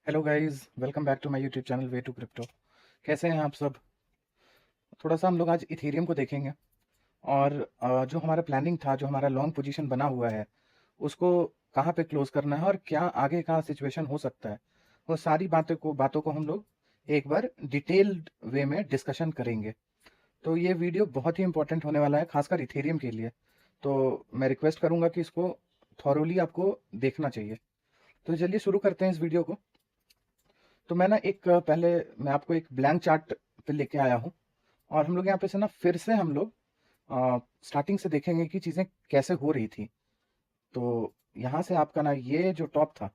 Hello guys, welcome back to my YouTube channel way to crypto. कैसे हैं आप सब? थोड़ा सा हम लोग आज इथेरियम को देखेंगे और जो हमारा प्लानिंग था, जो हमारा लॉन्ग पोजीशन बना हुआ है, उसको कहाँ पे क्लोज करना है और क्या आगे का सिचुएशन हो सकता है, वो सारी बातों को हम लोग एक बार डिटेल्ड वे में डिस्कशन करेंगे। तो ये वीडियो बहुत ही इंपॉर्टेंट होने वाला है, खासकर इथेरियम के लिए। तो मैं रिक्वेस्ट करूंगा कि इसको थॉरोली आपको देखना चाहिए। तो चलिए शुरू करते हैं इस वीडियो को। तो मैं ना पहले मैं आपको एक ब्लैंक चार्ट पे लेके आया हूँ और हम लोग यहाँ पे से ना फिर से हम लोग स्टार्टिंग से देखेंगे कि चीज़ें कैसे हो रही थी। तो यहाँ से आपका ना ये जो टॉप था,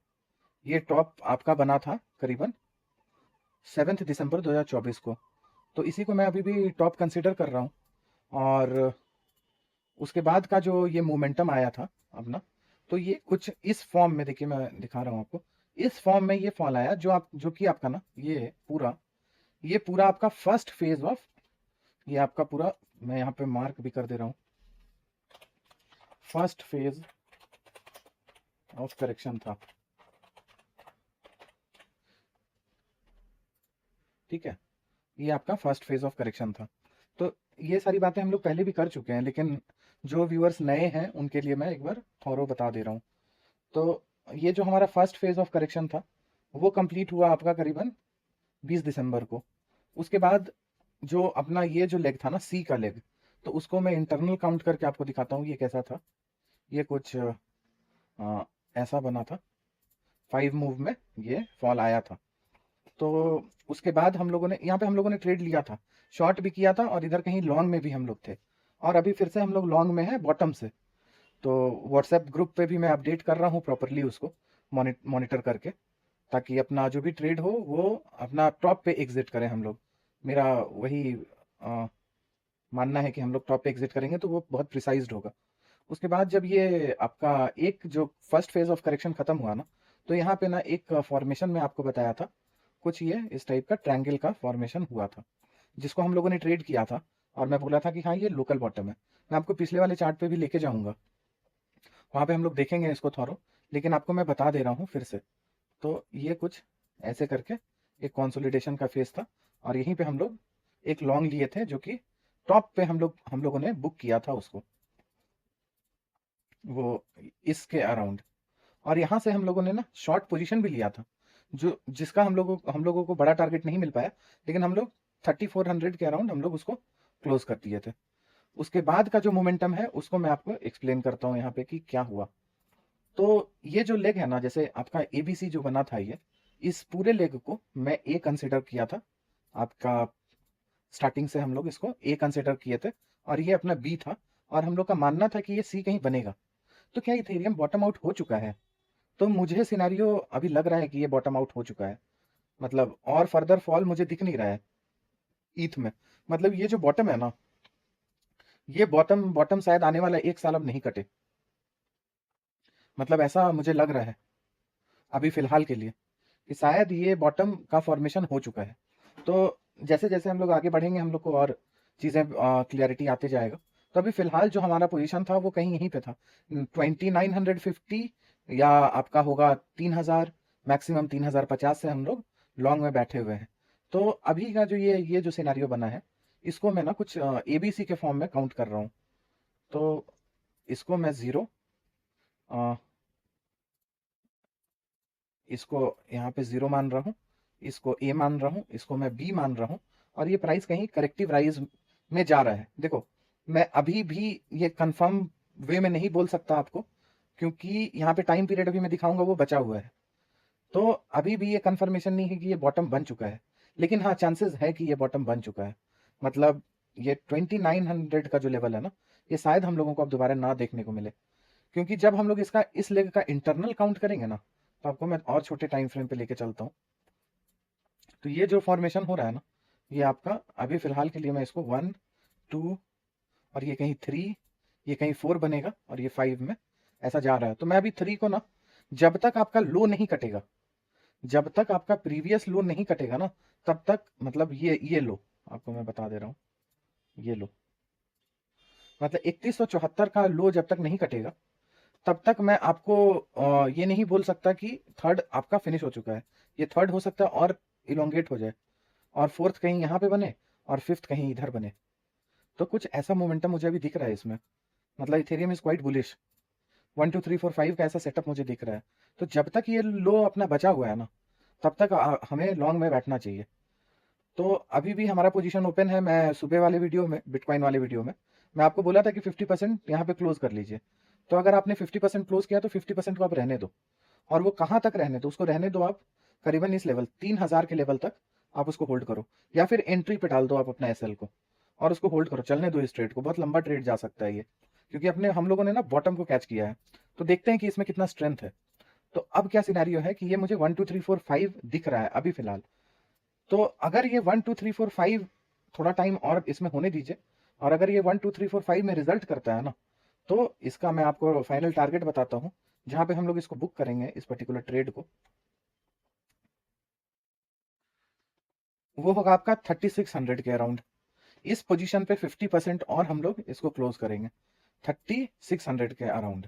ये टॉप आपका बना था करीबन 7 दिसंबर 2024 को। तो इसी को मैं अभी भी टॉप कंसिडर कर रहा हूँ। और उसके बाद का जो ये मोमेंटम आया था अपना, तो ये कुछ इस फॉर्म में, देखिए मैं दिखा रहा हूँ आपको। इस फॉर्म में ये फॉल आया जो कि आपका ना ये पूरा आपका फर्स्ट फेज ऑफ, ये आपका पूरा, मैं यहाँ पे मार्क भी कर दे रहा हूँ, फर्स्ट फेज ऑफ करेक्शन था। ठीक है, ये आपका फर्स्ट फेज ऑफ करेक्शन था। तो ये सारी बातें हम लोग पहले भी कर चुके हैं, लेकिन जो व्यूअर्स नए हैं उनके लिए मैं एक बार थॉरो बता दे रहा हूँ। तो ये जो हमारा फर्स्ट फेज ऑफ करेक्शन था, वो कंप्लीट हुआ आपका करीबन 20 दिसंबर को। उसके बाद जो अपना ये जो लेग था ना, सी का लेग, तो उसको मैं इंटरनल काउंट करके आपको दिखाता हूँ ये कैसा था। ये कुछ ऐसा बना था। 5 मूव में ये फॉल आया था। तो उसके बाद हम लोगों ने यहाँ पे हम लोगों ने ट्रेड लिया था, शॉर्ट भी किया था और इधर कहीं लॉन्ग में भी हम लोग थे। और अभी फिर से हम लोग लॉन्ग में हैं बॉटम से। तो व्हाट्सएप ग्रुप पे भी मैं अपडेट कर रहा हूँ प्रॉपरली उसको मॉनिटर करके, ताकि अपना जो भी ट्रेड हो वो अपना टॉप पे एग्जिट करें हम लोग। मेरा वही मानना है कि हम लोग टॉप पे एग्जिट करेंगे तो वो बहुत प्रिसाइज्ड होगा। उसके बाद जब ये आपका एक जो फर्स्ट फेज ऑफ करेक्शन खत्म हुआ ना, तो यहाँ पे ना एक फॉर्मेशन में आपको बताया था, कुछ ये इस टाइप का ट्रायंगल का फॉर्मेशन हुआ था, जिसको हम लोगों ने ट्रेड किया था। और मैं बोला था कि हाँ ये लोकल बॉटम है। मैं आपको पिछले वाले चार्ट पे भी लेके जाऊंगा, वहां पे हम लोग देखेंगे इसको थोरो। लेकिन आपको मैं बता दे रहा हूँ फिर से। तो ये कुछ ऐसे करके एक कंसोलिडेशन का फेज था और यहीं पे हम लोग एक लॉन्ग लिए थे, जो कि टॉप पे हम लोगों ने बुक किया था उसको, वो इसके अराउंड। और यहाँ से हम लोगों ने ना शॉर्ट पोजीशन भी लिया था, जो जिसका हम लोगों को बड़ा टारगेट नहीं मिल पाया, लेकिन हम लोग 3400 के अराउंड हम लोग उसको क्लोज कर दिए थे। उसके बाद का जो मोमेंटम है उसको मैं आपको एक्सप्लेन करता हूँ यहाँ पे कि क्या हुआ। तो ये जो लेग है ना, जैसे आपका एबीसी जो बना था, ये इस पूरे लेग को मैं ए कंसिडर किया था आपका। स्टार्टिंग से हम लोग इसको ए कंसिडर किए थे और ये अपना बी था। और हम लोग का मानना था कि ये सी कहीं बनेगा। तो क्या इथेरियम बॉटम आउट हो चुका है? तो मुझे सिनेरियो अभी लग रहा है कि ये बॉटम आउट हो चुका है। मतलब और फर्दर फॉल मुझे दिख नहीं रहा है ईथ में। मतलब ये जो बॉटम है ना, ये बॉटम बॉटम शायद आने वाला 1 साल अब नहीं कटे। मतलब ऐसा मुझे लग रहा है अभी फिलहाल के लिए, कि शायद ये बॉटम का फॉर्मेशन हो चुका है। तो जैसे जैसे हम लोग आगे बढ़ेंगे हम लोग को और चीज़ें क्लियरिटी आते जाएगा। तो अभी फिलहाल जो हमारा पोजीशन था वो कहीं यहीं पे था, 2950, या आपका होगा 3000, मैक्सिमम 3050 से हम लोग लॉन्ग में बैठे हुए हैं। तो अभी का जो ये जो सिनेरियो बना है, इसको मैं ना कुछ एबीसी के फॉर्म में काउंट कर रहा हूँ। तो इसको मैं ज़ीरो, इसको यहाँ पे ज़ीरो मान रहा हूँ, इसको ए मान रहा हूँ, इसको मैं बी मान रहा हूँ। और ये प्राइस कहीं करेक्टिव राइज में जा रहा है। देखो, मैं अभी भी ये कंफर्म वे में नहीं बोल सकता आपको, क्योंकि यहाँ पे टाइम पीरियड अभी मैं दिखाऊंगा वो बचा हुआ है। तो अभी भी ये कंफर्मेशन नहीं है कि ये बॉटम बन चुका है, लेकिन हाँ चांसेस है कि ये बॉटम बन चुका है। मतलब ये 2900 का जो लेवल है ना, ये शायद हम लोगों को अब दोबारा ना देखने को मिले। क्योंकि जब हम लोग इसका इस लेग का इंटरनल काउंट करेंगे ना, तो आपको मैं और छोटे टाइम फ्रेम पे लेके चलता हूँ। तो ये जो फॉर्मेशन हो रहा है ना, ये आपका अभी फिलहाल के लिए मैं इसको 1, 2, और ये कहीं 3, ये कहीं 4 बनेगा और ये 5 में ऐसा जा रहा है। तो मैं अभी 3 को ना, जब तक आपका लो नहीं कटेगा, जब तक आपका प्रीवियस लो नहीं कटेगा ना, तब तक, मतलब ये लो आपको मैं बता दे रहा हूँ, ये लो मतलब 3174 का लो जब तक नहीं कटेगा, तब तक मैं आपको ये नहीं बोल सकता कि थर्ड आपका फिनिश हो चुका है। ये थर्ड हो सकता है और इलोंगेट हो जाए, और फोर्थ कहीं यहाँ पे बने, और फिफ्थ कहीं इधर बने। तो कुछ ऐसा मोमेंटम मुझे अभी दिख रहा है इसमें। मतलब इथेरियम इज क्वाइट बुलिश। 1 2 3 4 5 का ऐसा सेटअप मुझे दिख रहा है। तो जब तक ये लो अपना बचा हुआ है ना, तब तक हमें लॉन्ग में बैठना चाहिए। तो अभी भी हमारा पोजीशन ओपन है। मैं सुबह वाले वीडियो में, बिटकॉइन वाले वीडियो में, मैं आपको बोला था कि 50% यहाँ पे क्लोज कर लीजिए। तो अगर आपने 50% क्लोज किया तो 50% को आप रहने दो। और वो कहाँ तक रहने दो, उसको रहने दो आप करीबन इस लेवल 3000 के लेवल तक आप उसको होल्ड करो, या फिर एंट्री पे डाल दो आप अपना एसएल को, और उसको होल्ड करो, चलने दो इस ट्रेड को। बहुत लंबा ट्रेड जा सकता है ये, क्योंकि अपने हम लोगों ने ना बॉटम को कैच किया है। तो देखते हैं कि इसमें कितना स्ट्रेंथ है। तो अब क्या सिनेरियो है कि ये मुझे 1 2 3 4 5 दिख रहा है अभी फिलहाल। तो अगर ये 1 2 3 4 5 थोड़ा टाइम और इसमें होने दीजिए, और अगर ये 1 2 3 4 5 में रिजल्ट करता है ना, तो इसका मैं आपको फाइनल टारगेट बताता हूँ, जहां पे हम लोग इसको बुक करेंगे, इस पर्टिकुलर ट्रेड को। वो होगा आपका 3600 के अराउंड। इस पोजीशन पे 50% और हम लोग इसको क्लोज करेंगे 3600 के अराउंड।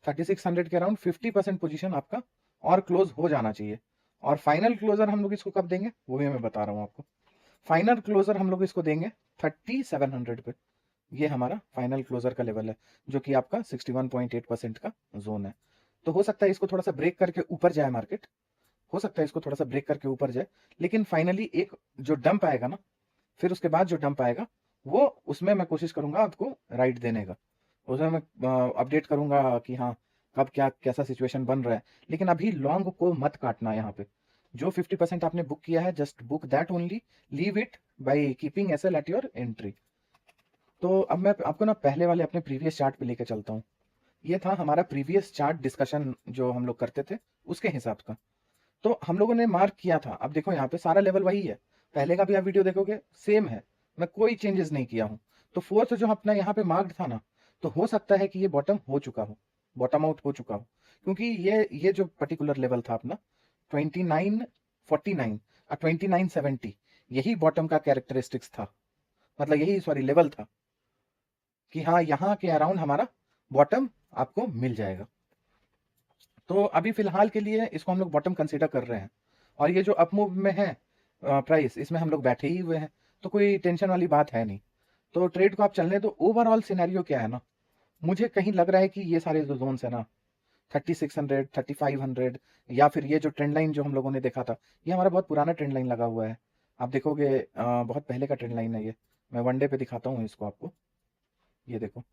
3600 के अराउंड 50% पोजीशन आपका और क्लोज हो जाना चाहिए। और फाइनल क्लोजर हम लोग इसको कब देंगे वो भी मैं बता रहा हूँ आपको। फाइनल क्लोजर हम लोग इसको देंगे 3700 पे। ये हमारा फाइनल क्लोजर का लेवल है, जो कि आपका 61.8% का जोन है। तो हो सकता है इसको थोड़ा सा ब्रेक करके ऊपर जाए मार्केट, हो सकता है इसको थोड़ा सा ब्रेक करके ऊपर जाए, लेकिन फाइनली एक जो डंप आएगा ना, फिर उसके बाद जो डंप आएगा, वो उसमें मैं कोशिश करूंगा आपको राइट देने का। उसमें मैं अपडेट करूंगा कि हाँ कब क्या कैसा सिचुएशन बन रहा है। लेकिन अभी लॉन्ग को मत काटना यहाँ पे। जो 50% आपने बुक किया है, just book that only, leave it by keeping SL at your entry. तो अब मैं आपको ना पहले वाले अपने प्रीवियस चार्ट पे लेके चलता हूँ। ये था हमारा प्रीवियस चार्ट डिस्कशन जो हम लोग करते थे, उसके हिसाब का। तो हम लोगों ने मार्क किया था। अब देखो यहाँ पे सारा लेवल वही है, पहले का भी आप वीडियो देखोगे सेम है, मैं कोई चेंजेस नहीं किया हूँ। तो फोर्थ जो अपना यहाँ पे मार्क्ड था ना, तो हो सकता है कि ये बॉटम हो चुका हो, बॉटम आउट हो चुका हो। क्योंकि ये जो पर्टिकुलर लेवल था अपना 2949 और 2970, यही बॉटम का कैरेक्टरिस्टिक्स था। मतलब यही, सॉरी, लेवल था कि हाँ यहाँ के अराउंड हमारा बॉटम आपको मिल जाएगा। तो अभी फिलहाल के लिए इसको हम लोग बॉटम कंसीडर कर रहे हैं। और ये जो अप मूव में है प्राइस, इसमें हम लोग बैठे ही हुए हैं, तो कोई टेंशन वाली बात है नहीं। तो ट्रेड को आप चलने दो। ओवरऑल सिनेरियो क्या है ना, मुझे कहीं लग रहा है कि ये सारे जो जोन्स है ना, 3600, 3500, या फिर ये जो ट्रेंड लाइन जो हम लोगों ने देखा था, ये हमारा बहुत पुराना ट्रेंड लाइन लगा हुआ है। आप देखोगे बहुत पहले का ट्रेंड लाइन है ये। मैं वन डे पे दिखाता हूँ इसको आपको, ये देखो।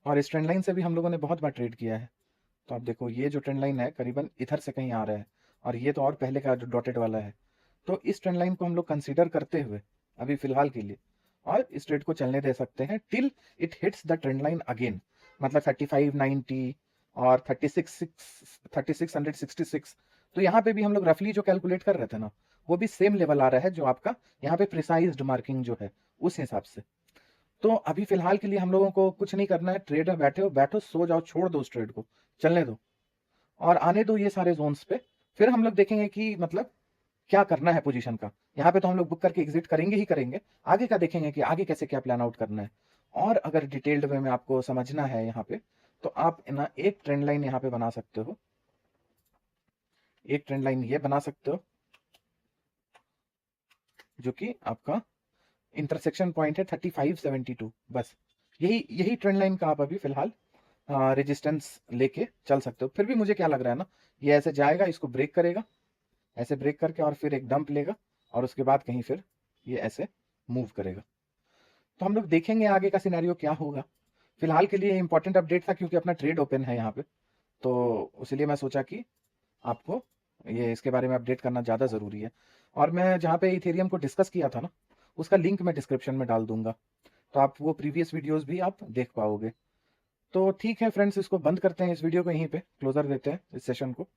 और इस ट्रेंड लाइन से भी हम लोगों ने बहुत बार ट्रेड किया है। तो आप देखो ये जो ट्रेंड लाइन है करीबन इधर से कहीं आ रहा है, और ये तो और पहले का जो डॉटेड वाला है। तो इस ट्रेंड लाइन को हम लोग कंसीडर करते हुए अभी फिलहाल के लिए और इस ट्रेड को चलने दे सकते हैं till it hits the trend line again. मतलब 3590 और 3666। तो यहाँ पे भी हम लोग रफली जो कैलकुलेट कर रहे थे ना, वो भी सेम लेवल आ रहा है जो आपका यहाँ पे प्रिसाइज्ड मार्किंग जो है उस हिसाब से। तो अभी फिलहाल के लिए हम लोगों को कुछ नहीं करना है। ट्रेड में बैठे हो, बैठो, सो जाओ, छोड़ दो उस ट्रेड को, चलने दो और आने दो ये सारे जोन्स पे। फिर हम लोग देखेंगे कि मतलब क्या करना है पोजीशन का। यहाँ पे तो हम लोग बुक करके एग्जिट करेंगे ही करेंगे, आगे का देखेंगे कि आगे कैसे क्या प्लान आउट करना है। और अगर डिटेल्ड वे में आपको समझना है यहाँ पे, तो आप ना एक ट्रेंड लाइन यहाँ पे बना सकते हो, एक ट्रेंड लाइन ये बना सकते हो, जो कि आपका इंटरसेक्शन पॉइंट है 3572। बस यही यही ट्रेंड लाइन का आप अभी फिलहाल रेजिस्टेंस लेके चल सकते हो। फिर भी मुझे क्या लग रहा है ना, ये ऐसे जाएगा, इसको ब्रेक करेगा, ऐसे ब्रेक करके और फिर एक डंप लेगा, और उसके बाद कहीं फिर ये ऐसे मूव करेगा। तो हम लोग देखेंगे आगे का सिनेरियो क्या होगा। फिलहाल के लिए इंपॉर्टेंट अपडेट था क्योंकि अपना ट्रेड ओपन है यहाँ पे, तो इसलिए मैं सोचा कि आपको ये इसके बारे में अपडेट करना ज़्यादा ज़रूरी है। और मैं जहाँ पे इथेरियम को डिस्कस किया था ना, उसका लिंक मैं डिस्क्रिप्शन में डाल दूंगा, तो आप वो प्रीवियस वीडियोस भी आप देख पाओगे। तो ठीक है फ्रेंड्स, इसको बंद करते हैं, इस वीडियो को यहीं पे क्लोजर देते हैं इस सेशन को।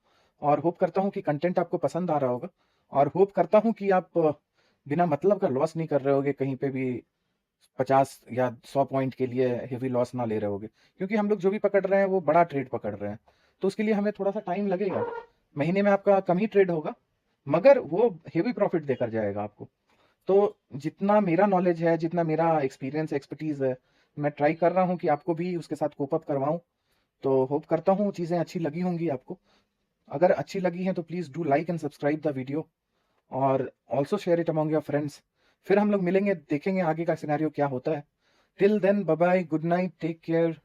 और होप करता हूँ कि कंटेंट आपको पसंद आ रहा होगा, और होप करता हूँ कि आप बिना मतलब का लॉस नहीं कर रहे होगे कहीं पे भी, 50 या 100 पॉइंट के लिए हेवी लॉस ना ले रहे होगे। क्योंकि हम लोग जो भी पकड़ रहे हैं वो बड़ा ट्रेड पकड़ रहे हैं, तो उसके लिए हमें थोड़ा सा टाइम लगेगा। महीने में आपका कम ही ट्रेड होगा, मगर वो हेवी प्रॉफिट देकर जाएगा आपको। तो जितना मेरा नॉलेज है, जितना मेरा एक्सपीरियंस एक्सपर्टीज है, मैं ट्राई कर रहा हूँ कि आपको भी उसके साथ कोप अप करवाऊँ। तो होप करता हूँ चीज़ें अच्छी लगी होंगी आपको। अगर अच्छी लगी हैं तो please do like and subscribe the video और also share it among your friends. फिर हम लोग मिलेंगे, देखेंगे आगे का सिनेरियो क्या होता है। Till then bye bye, good night, take care.